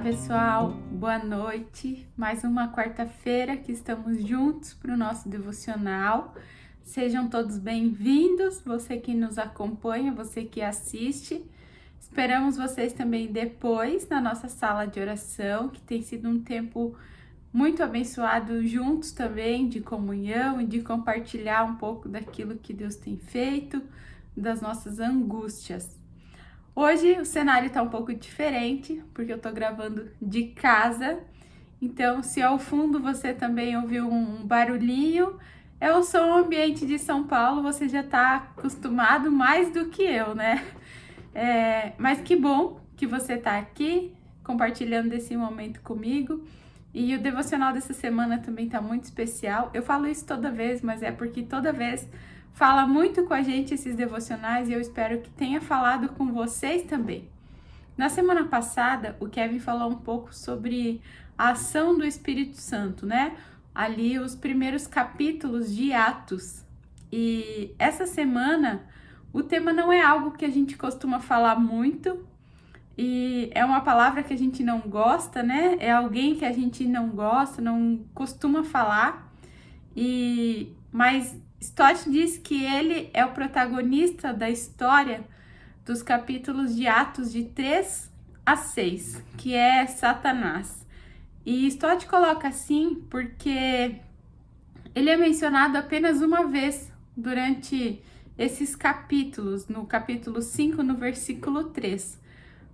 pessoal, boa noite. Mais uma quarta-feira que estamos juntos para o nosso devocional. Sejam todos bem-vindos, você que nos acompanha, você que assiste. Esperamos vocês também depois na nossa sala de oração, que tem sido um tempo muito abençoado juntos também, de comunhão e de compartilhar um pouco daquilo que Deus tem feito, das nossas angústias. Hoje o cenário está um pouco diferente, porque eu estou gravando de casa, então se ao fundo você também ouviu um barulhinho, é o som ambiente de São Paulo, você já está acostumado mais do que eu, né? Mas que bom que você está aqui, compartilhando esse momento comigo, e o devocional dessa semana também está muito especial. Eu falo isso toda vez, mas é porque toda vez fala muito com a gente esses devocionais e eu espero que tenha falado com vocês também. Na semana passada, o Kevin falou um pouco sobre a ação do Espírito Santo, né? Ali os primeiros capítulos de Atos. E essa semana, o tema não é algo que a gente costuma falar muito e é uma palavra que a gente não gosta, né? É alguém que a gente não gosta, não costuma falar. Mas Stott diz que ele é o protagonista da história dos capítulos de Atos de 3 a 6, que é Satanás. E Stott coloca assim porque ele é mencionado apenas uma vez durante esses capítulos, no capítulo 5, no versículo 3.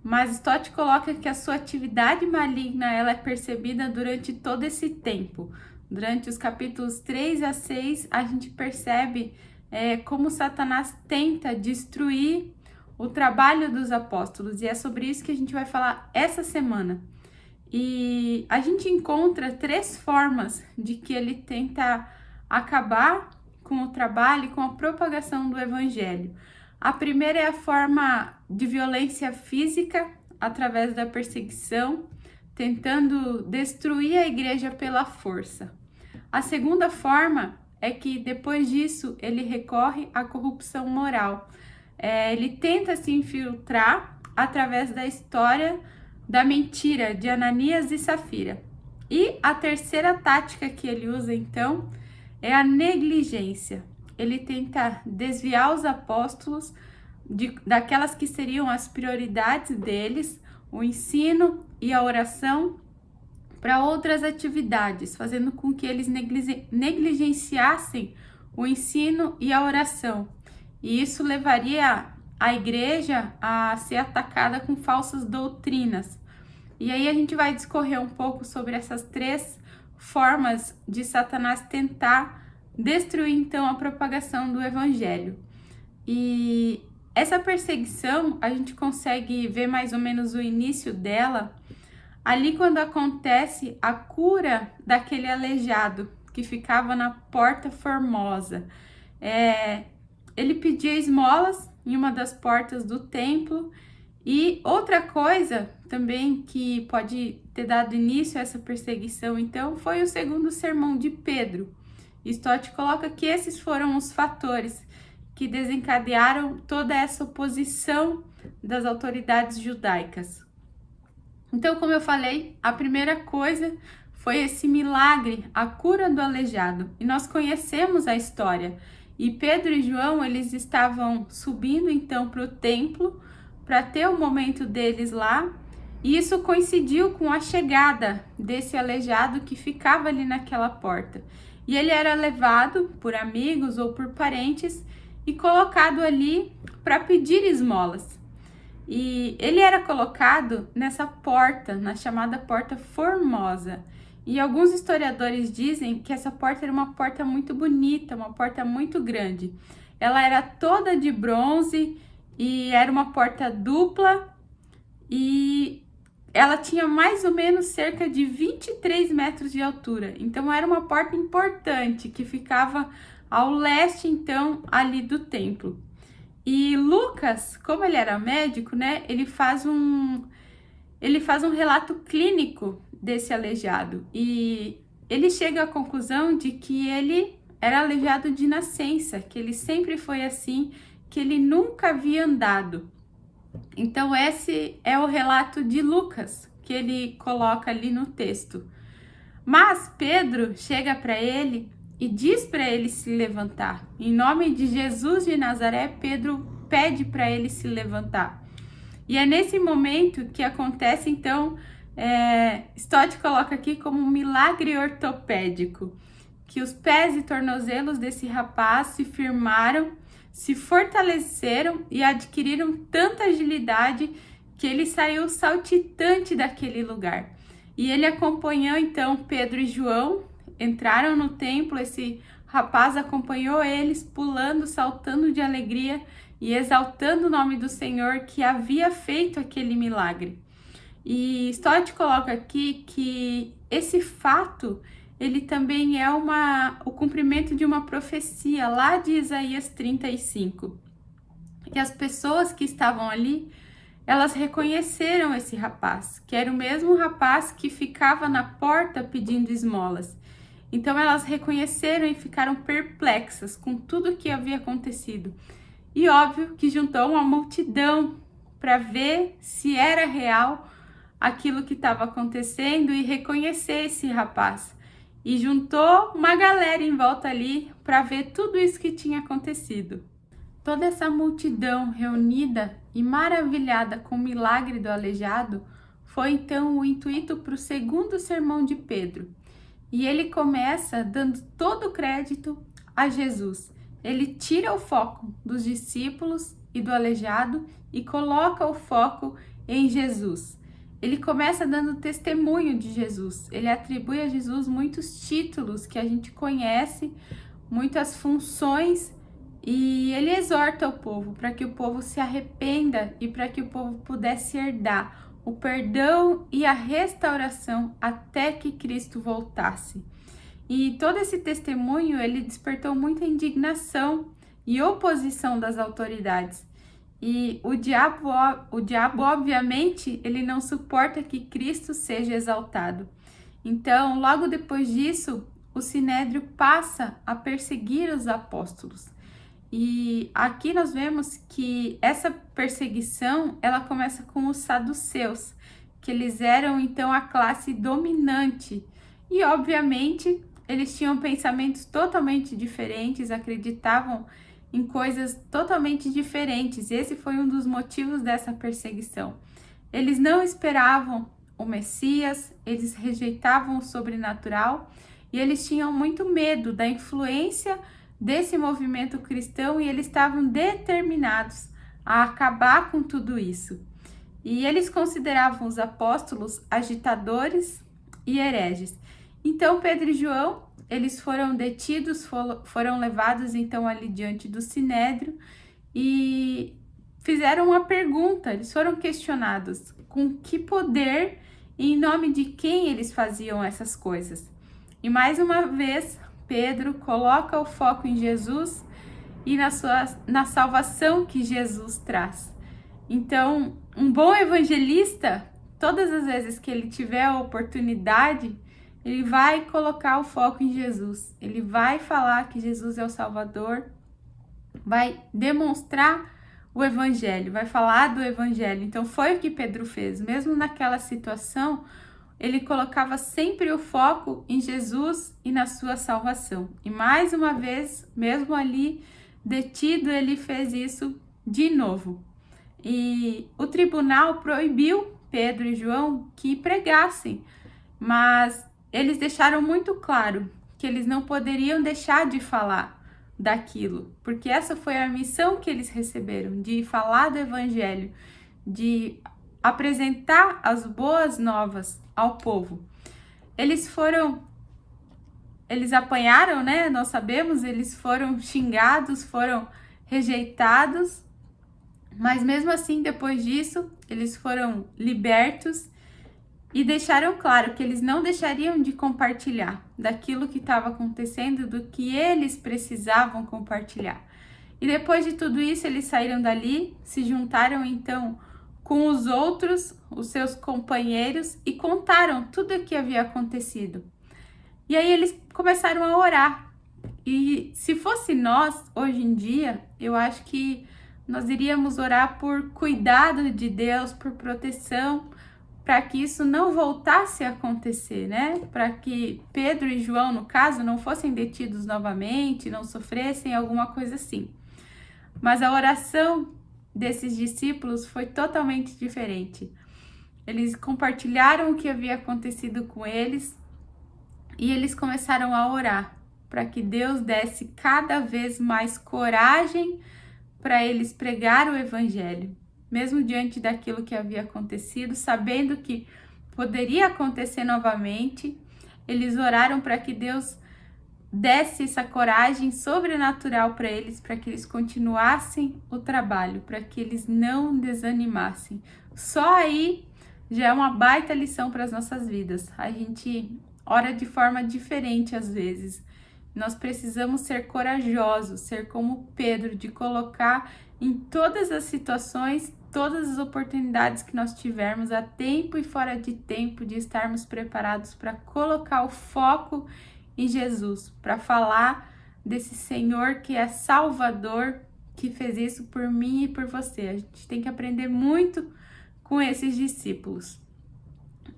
Mas Stott coloca que a sua atividade maligna ela é percebida durante todo esse tempo. Durante os capítulos 3 a 6, a gente percebe como Satanás tenta destruir o trabalho dos apóstolos. E é sobre isso que a gente vai falar essa semana. E a gente encontra 3 formas de que ele tenta acabar com o trabalho e com a propagação do evangelho. A primeira é a forma de violência física, através da perseguição, tentando destruir a igreja pela força. A segunda forma é que depois disso ele recorre à corrupção moral. Ele tenta se infiltrar através da história da mentira de Ananias e Safira. E a terceira tática que ele usa então é a negligência. Ele tenta desviar os apóstolos daquelas que seriam as prioridades deles, o ensino e a oração, para outras atividades, fazendo com que eles negligenciassem o ensino e a oração. E isso levaria a igreja a ser atacada com falsas doutrinas. E aí a gente vai discorrer um pouco sobre essas 3 formas de Satanás tentar destruir então a propagação do evangelho. E essa perseguição, a gente consegue ver mais ou menos o início dela ali quando acontece a cura daquele aleijado que ficava na Porta Formosa. Ele pedia esmolas em uma das portas do templo. E outra coisa também que pode ter dado início a essa perseguição, então, foi o segundo sermão de Pedro. Stott coloca que esses foram os fatores que desencadearam toda essa oposição das autoridades judaicas. Então, como eu falei, a primeira coisa foi esse milagre, a cura do aleijado. E nós conhecemos a história. E Pedro e João, eles estavam subindo então para o templo para ter o momento deles lá. E isso coincidiu com a chegada desse aleijado que ficava ali naquela porta. E ele era levado por amigos ou por parentes e colocado ali para pedir esmolas. E ele era colocado nessa porta, na chamada Porta Formosa. E alguns historiadores dizem que essa porta era uma porta muito bonita, uma porta muito grande. Ela era toda de bronze e era uma porta dupla e ela tinha mais ou menos cerca de 23 metros de altura. Então era uma porta importante que ficava ao leste, então, ali do templo. E Lucas, como ele era médico, né, ele faz um relato clínico desse aleijado. E ele chega à conclusão de que ele era aleijado de nascença, que ele sempre foi assim, que ele nunca havia andado. Então esse é o relato de Lucas, que ele coloca ali no texto. Mas Pedro chega para ele e diz para ele se levantar. Em nome de Jesus de Nazaré, Pedro pede para ele se levantar. E é nesse momento que acontece, então, Stott coloca aqui como um milagre ortopédico, que os pés e tornozelos desse rapaz se firmaram, se fortaleceram e adquiriram tanta agilidade que ele saiu saltitante daquele lugar. E ele acompanhou, então, Pedro e João, entraram no templo, esse rapaz acompanhou eles, pulando, saltando de alegria e exaltando o nome do Senhor que havia feito aquele milagre. E Stott coloca aqui que esse fato, ele também é o cumprimento de uma profecia lá de Isaías 35. E as pessoas que estavam ali, elas reconheceram esse rapaz, que era o mesmo rapaz que ficava na porta pedindo esmolas. Então elas reconheceram e ficaram perplexas com tudo o que havia acontecido. E óbvio que juntou uma multidão para ver se era real aquilo que estava acontecendo e reconhecer esse rapaz. E juntou uma galera em volta ali para ver tudo isso que tinha acontecido. Toda essa multidão reunida e maravilhada com o milagre do aleijado foi então o intuito para o segundo sermão de Pedro. E ele começa dando todo o crédito a Jesus. Ele tira o foco dos discípulos e do aleijado e coloca o foco em Jesus. Ele começa dando testemunho de Jesus. Ele atribui a Jesus muitos títulos que a gente conhece, muitas funções, e ele exorta o povo para que o povo se arrependa e para que o povo pudesse herdar o perdão e a restauração até que Cristo voltasse. E todo esse testemunho, ele despertou muita indignação e oposição das autoridades. E o diabo, obviamente, ele não suporta que Cristo seja exaltado. Então, logo depois disso, o Sinédrio passa a perseguir os apóstolos. E aqui nós vemos que essa perseguição, ela começa com os saduceus, que eles eram então a classe dominante. E, obviamente, eles tinham pensamentos totalmente diferentes, acreditavam em coisas totalmente diferentes. Esse foi um dos motivos dessa perseguição. Eles não esperavam o Messias, eles rejeitavam o sobrenatural e eles tinham muito medo da influência desse movimento cristão e eles estavam determinados a acabar com tudo isso. E eles consideravam os apóstolos agitadores e hereges. Então Pedro e João, eles foram detidos, foram levados então ali diante do Sinédrio e fizeram uma pergunta, eles foram questionados com que poder e em nome de quem eles faziam essas coisas. E mais uma vez, Pedro coloca o foco em Jesus e na salvação que Jesus traz. Então, um bom evangelista, todas as vezes que ele tiver a oportunidade, ele vai colocar o foco em Jesus. Ele vai falar que Jesus é o Salvador, vai demonstrar o Evangelho, vai falar do Evangelho. Então, foi o que Pedro fez. Mesmo naquela situação, ele colocava sempre o foco em Jesus e na sua salvação. E mais uma vez, mesmo ali detido, ele fez isso de novo. E o tribunal proibiu Pedro e João que pregassem, mas eles deixaram muito claro que eles não poderiam deixar de falar daquilo, porque essa foi a missão que eles receberam, de falar do Evangelho, de apresentar as boas novas ao povo. Eles apanharam, né? Nós sabemos, eles foram xingados, foram rejeitados, mas mesmo assim, depois disso, eles foram libertos e deixaram claro que eles não deixariam de compartilhar daquilo que estava acontecendo, do que eles precisavam compartilhar. E depois de tudo isso, eles saíram dali, se juntaram então com os outros, os seus companheiros, e contaram tudo o que havia acontecido. E aí eles começaram a orar. E se fosse nós, hoje em dia, eu acho que nós iríamos orar por cuidado de Deus, por proteção, para que isso não voltasse a acontecer, né? Para que Pedro e João, no caso, não fossem detidos novamente, não sofressem alguma coisa assim. Mas a oração desses discípulos foi totalmente diferente. Eles compartilharam o que havia acontecido com eles e eles começaram a orar para que Deus desse cada vez mais coragem para eles pregar o evangelho, mesmo diante daquilo que havia acontecido, sabendo que poderia acontecer novamente. Eles oraram para que Deus desse essa coragem sobrenatural para eles, para que eles continuassem o trabalho, para que eles não desanimassem. Só aí já é uma baita lição para as nossas vidas. A gente ora de forma diferente às vezes. Nós precisamos ser corajosos, ser como Pedro, de colocar em todas as situações, todas as oportunidades que nós tivermos, a tempo e fora de tempo, de estarmos preparados para colocar o foco em Jesus, para falar desse Senhor que é Salvador, que fez isso por mim e por você. A gente tem que aprender muito com esses discípulos.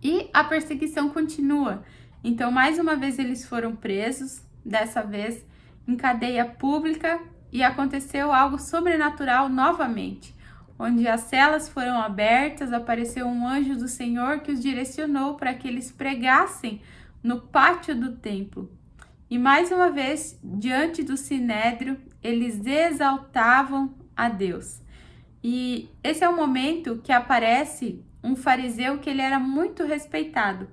E a perseguição continua. Então, mais uma vez, eles foram presos, dessa vez em cadeia pública, e aconteceu algo sobrenatural novamente, onde as celas foram abertas, apareceu um anjo do Senhor que os direcionou para que eles pregassem no pátio do templo. E mais uma vez, diante do sinédrio, eles exaltavam a Deus. E esse é o momento que aparece um fariseu que ele era muito respeitado,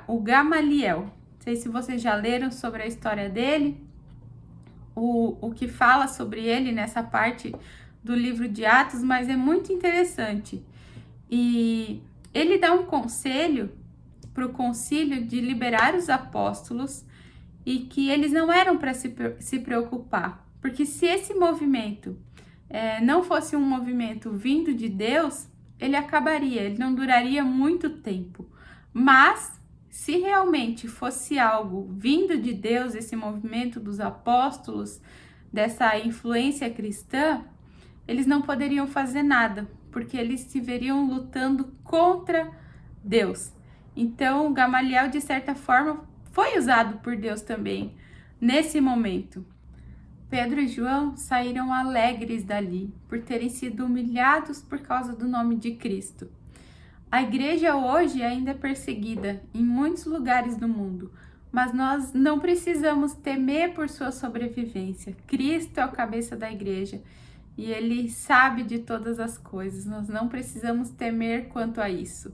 o Gamaliel. Não sei se vocês já leram sobre a história dele, o que fala sobre ele nessa parte do livro de Atos, mas é muito interessante. E ele dá um conselho para o concílio de liberar os apóstolos e que eles não eram para se preocupar, porque se esse movimento não fosse um movimento vindo de Deus, ele acabaria, ele não duraria muito tempo. Mas se realmente fosse algo vindo de Deus, esse movimento dos apóstolos, dessa influência cristã, eles não poderiam fazer nada, porque eles se veriam lutando contra Deus. Então, Gamaliel, de certa forma, foi usado por Deus também nesse momento. Pedro e João saíram alegres dali, por terem sido humilhados por causa do nome de Cristo. A igreja hoje ainda é perseguida em muitos lugares do mundo, mas nós não precisamos temer por sua sobrevivência. Cristo é o cabeça da igreja e ele sabe de todas as coisas. Nós não precisamos temer quanto a isso.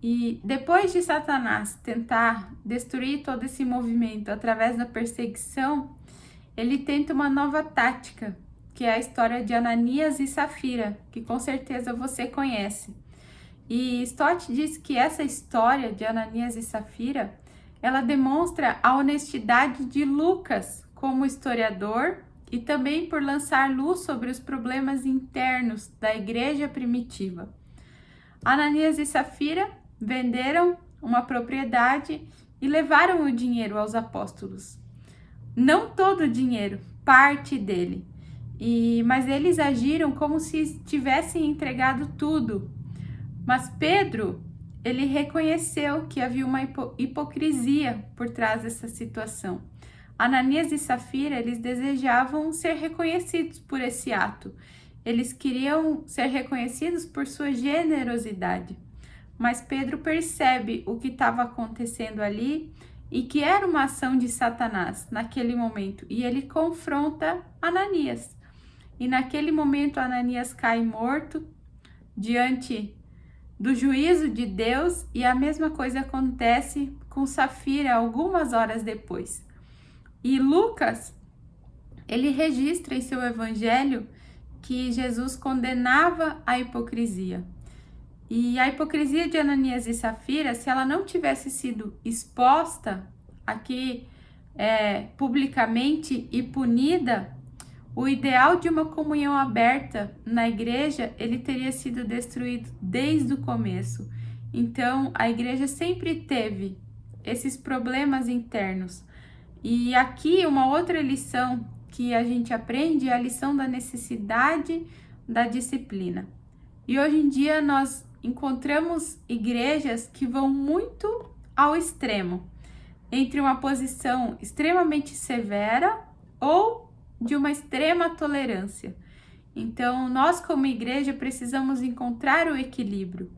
E depois de Satanás tentar destruir todo esse movimento através da perseguição, ele tenta uma nova tática, que é a história de Ananias e Safira, que com certeza você conhece. E Stott diz que essa história de Ananias e Safira, ela demonstra a honestidade de Lucas como historiador e também por lançar luz sobre os problemas internos da igreja primitiva. Ananias e Safira venderam uma propriedade e levaram o dinheiro aos apóstolos. Não todo o dinheiro, parte dele. Mas eles agiram como se tivessem entregado tudo. Mas Pedro, ele reconheceu que havia uma hipocrisia por trás dessa situação. Ananias e Safira, eles desejavam ser reconhecidos por esse ato. Eles queriam ser reconhecidos por sua generosidade. Mas Pedro percebe o que estava acontecendo ali e que era uma ação de Satanás naquele momento. E ele confronta Ananias. E naquele momento Ananias cai morto diante do juízo de Deus, e a mesma coisa acontece com Safira algumas horas depois. E Lucas, ele registra em seu evangelho que Jesus condenava a hipocrisia. E a hipocrisia de Ananias e Safira, se ela não tivesse sido exposta aqui publicamente e punida, o ideal de uma comunhão aberta na igreja, ele teria sido destruído desde o começo. Então, a igreja sempre teve esses problemas internos. E aqui, uma outra lição que a gente aprende é a lição da necessidade da disciplina. E hoje em dia, nós encontramos igrejas que vão muito ao extremo, entre uma posição extremamente severa ou de uma extrema tolerância. Então, nós como igreja precisamos encontrar o equilíbrio.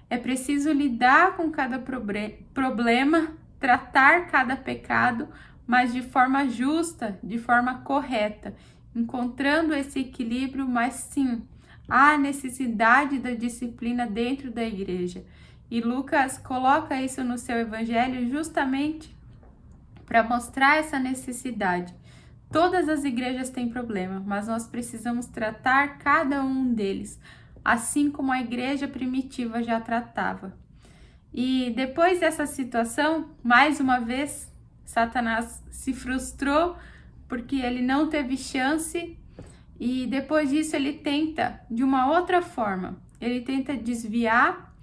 É preciso lidar com cada problema, tratar cada pecado, mas de forma justa, de forma correta, encontrando esse equilíbrio, mas sim, há necessidade da disciplina dentro da igreja. E Lucas coloca isso no seu evangelho justamente para mostrar essa necessidade. Todas as igrejas têm problema, mas nós precisamos tratar cada um deles, assim como a igreja primitiva já tratava. E depois dessa situação, mais uma vez, Satanás se frustrou porque ele não teve chance e depois disso ele tenta de uma outra forma. Ele tenta desviar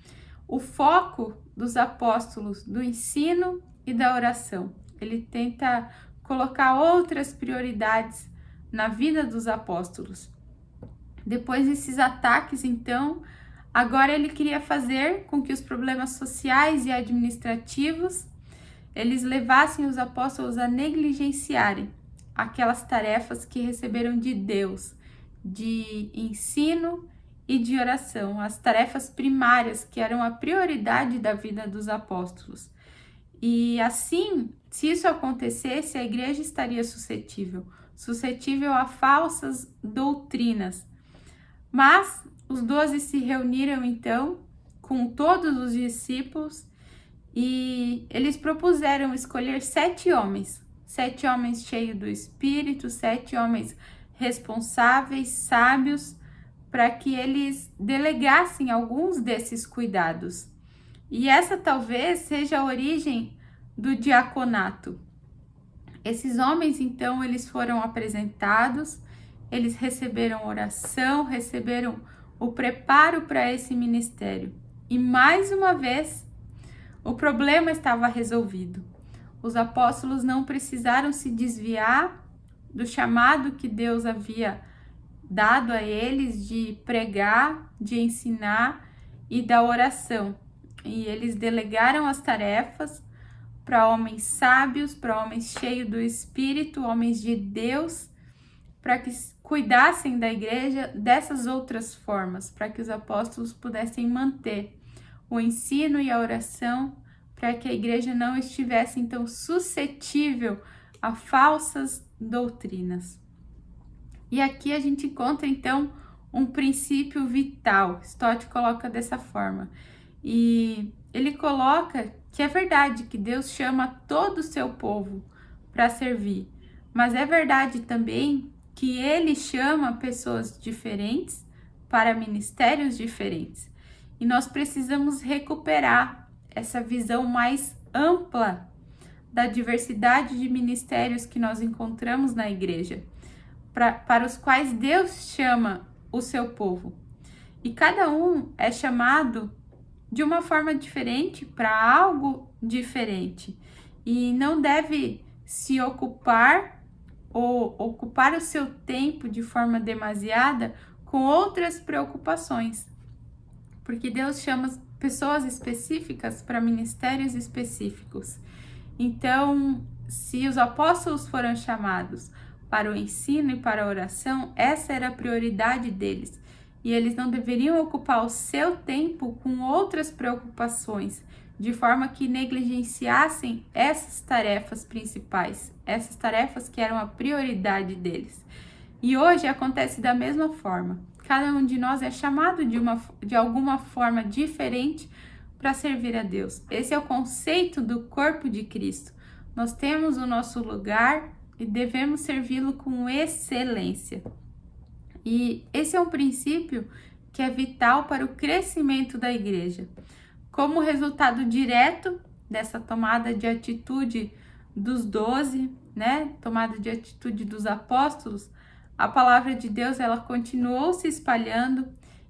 o foco dos apóstolos do ensino e da oração. Ele tenta colocar outras prioridades na vida dos apóstolos. Depois desses ataques, então, agora ele queria fazer com que os problemas sociais e administrativos eles levassem os apóstolos a negligenciarem aquelas tarefas que receberam de Deus, de ensino e de oração, as tarefas primárias que eram a prioridade da vida dos apóstolos. E assim, se isso acontecesse, a igreja estaria suscetível a falsas doutrinas. Mas os 12 se reuniram então com todos os discípulos e eles propuseram escolher 7 homens cheios do Espírito, 7 homens responsáveis, sábios, para que eles delegassem alguns desses cuidados. E essa talvez seja a origem do diaconato. Esses homens, então, eles foram apresentados, eles receberam oração, receberam o preparo para esse ministério. E mais uma vez, o problema estava resolvido. Os apóstolos não precisaram se desviar do chamado que Deus havia dado a eles de pregar, de ensinar e da oração. E eles delegaram as tarefas para homens sábios, para homens cheios do Espírito, homens de Deus, para que cuidassem da igreja dessas outras formas, para que os apóstolos pudessem manter o ensino e a oração, para que a igreja não estivesse então suscetível a falsas doutrinas. E aqui a gente encontra então um princípio vital. Stott coloca dessa forma. E ele coloca que é verdade que Deus chama todo o seu povo para servir, mas é verdade também que ele chama pessoas diferentes para ministérios diferentes. E nós precisamos recuperar essa visão mais ampla da diversidade de ministérios que nós encontramos na igreja, para os quais Deus chama o seu povo. E cada um é chamado de uma forma diferente, para algo diferente. E não deve se ocupar ou ocupar o seu tempo de forma demasiada com outras preocupações. Porque Deus chama pessoas específicas para ministérios específicos. Então, se os apóstolos foram chamados para o ensino e para a oração, essa era a prioridade deles. E eles não deveriam ocupar o seu tempo com outras preocupações, de forma que negligenciassem essas tarefas principais, essas tarefas que eram a prioridade deles. E hoje acontece da mesma forma. Cada um de nós é chamado de alguma forma diferente para servir a Deus. Esse é o conceito do corpo de Cristo. Nós temos o nosso lugar e devemos servi-lo com excelência. E esse é um princípio que é vital para o crescimento da igreja. Como resultado direto dessa tomada de atitude dos 12, tomada de atitude dos apóstolos, a palavra de Deus ela continuou se espalhando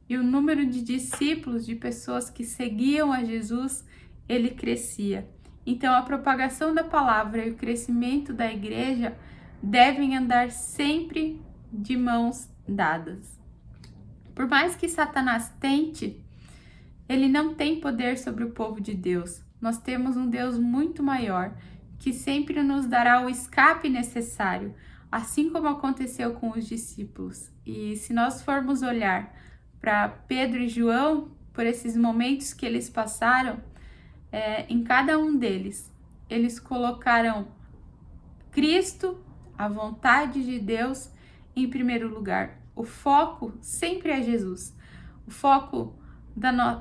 e o número de discípulos, de pessoas que seguiam a Jesus, ele crescia. Então, a propagação da palavra e o crescimento da igreja devem andar sempre de mãos dadas. Por mais que Satanás tente Ele não tem poder sobre o povo de Deus. Nós temos um Deus muito maior, que sempre nos dará o escape necessário, assim como aconteceu com os discípulos. E se nós formos olhar para Pedro e João, por esses momentos que eles passaram, em cada um deles, eles colocaram Cristo, a vontade de Deus, em primeiro lugar. O foco sempre é Jesus. O foco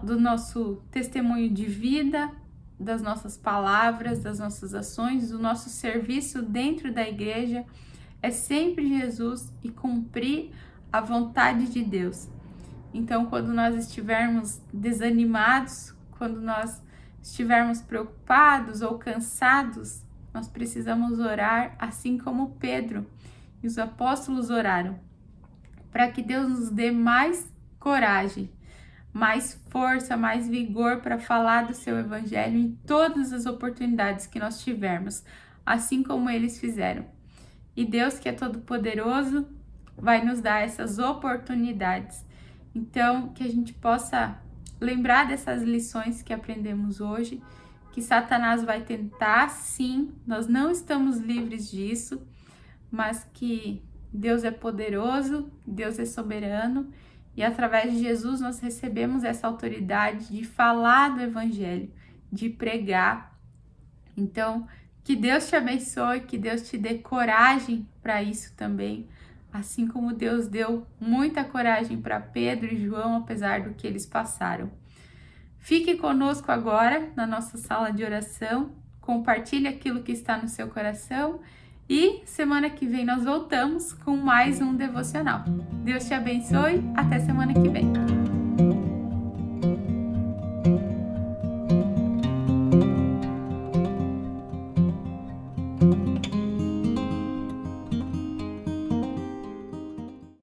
do nosso testemunho de vida, das nossas palavras, das nossas ações, do nosso serviço dentro da igreja, é sempre Jesus e cumprir a vontade de Deus. Então, quando nós estivermos desanimados, quando nós estivermos preocupados ou cansados, nós precisamos orar assim como Pedro e os apóstolos oraram, para que Deus nos dê mais coragem, mais força, mais vigor para falar do seu evangelho em todas as oportunidades que nós tivermos, assim como eles fizeram. E Deus, que é todo-poderoso, vai nos dar essas oportunidades. Então, que a gente possa lembrar dessas lições que aprendemos hoje, que Satanás vai tentar, sim, nós não estamos livres disso, mas que Deus é poderoso, Deus é soberano, e através de Jesus nós recebemos essa autoridade de falar do evangelho, de pregar. Então, que Deus te abençoe, que Deus te dê coragem para isso também, assim como Deus deu muita coragem para Pedro e João, apesar do que eles passaram. Fique conosco agora na nossa sala de oração, compartilhe aquilo que está no seu coração e semana que vem nós voltamos com mais um devocional. Deus te abençoe, até semana que vem.